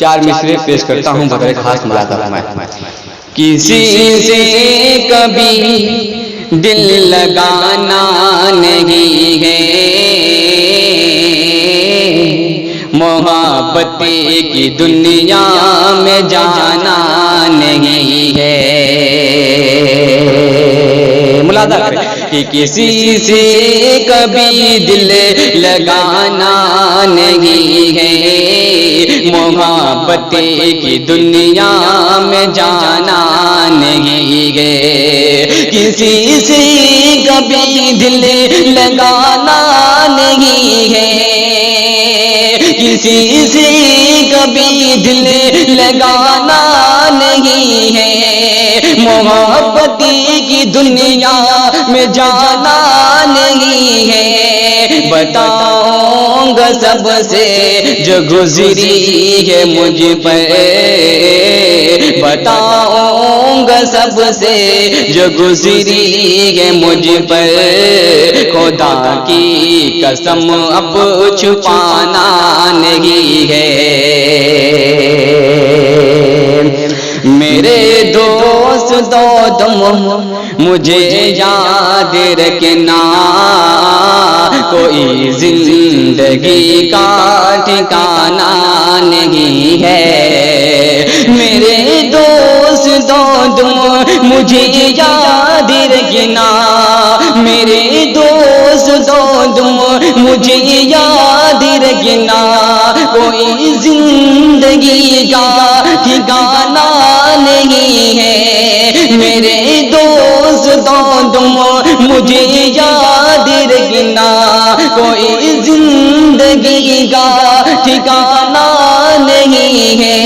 4 مصرے پیش کرتا ہوں بطور خاص ملاحظہ فرمائیں۔ کسی سے کبھی دل لگانا نہیں ہے، محبت کی دنیا میں جانا نہیں ہے۔ ملاحظہ کریں کہ کسی سے کبھی دل لگانا نہیں ہے، محبت کی دنیا میں جانا نہیں ہے۔ کسی سے کبھی دل لگانا نہیں ہے، کسی سے کبھی دل لگانا نہیں ہے، محبت کی دنیا میں جانا نہیں ہے۔ بتاؤں گا سب سے جو گزری ہے مجھ پر، بتاؤں گا سب سے جو گزری ہے مجھ پر، خدا کی قسم اب چھپانا نہیں ہے۔ میرے دوستو تم مجھے یاد رکھنا، کوئی زندگی کا ٹھکانہ نہیں ہے۔ میرے دوستو تم مجھے یاد رکھنا، میرے دوستو تم مجھے یاد رکھنا، کوئی زندگی کا ٹھکانہ نہیں ہے۔ میرے دوستو تم مجھے یاد رکھنا، کوئی زندگی کا ٹھکانہ نہیں ہے۔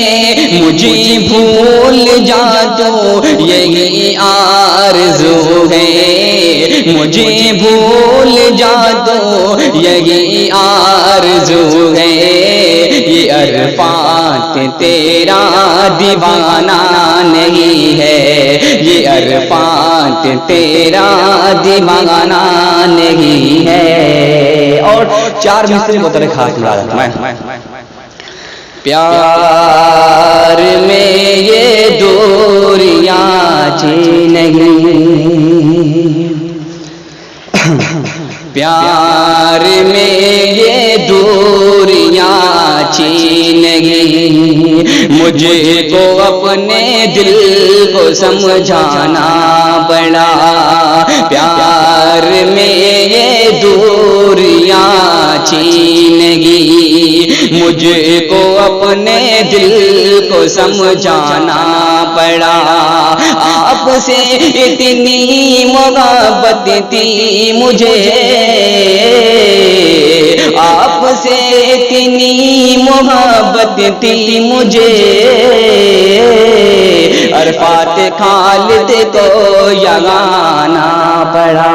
مجھے بھول جا تو یہی آرزو ہے، مجھے بھول جا تو یہی آرزو ہے۔ یہ عرفات تیرا دیوانہ نہیں ہے، یہ عرفات تیرا دیوانہ نہیں ہے۔ اور 4 مصرے بطور خاص ملاحظہ فرمائیں۔ پیار میں یہ دوریاں نہیں، پیار میں یہ دوریاں نہیں، مجھے کو اپنے دل کو سمجھانا پڑا۔ پیار میں یہ دوریاں نہیں، مجھے کو اپنے دل کو سمجھانا پڑا۔ آپ سے اتنی محبت تھی مجھے، آپ سے اتنی محبت تھی مجھے، عرفات خالد کو یہاں آنا پڑا۔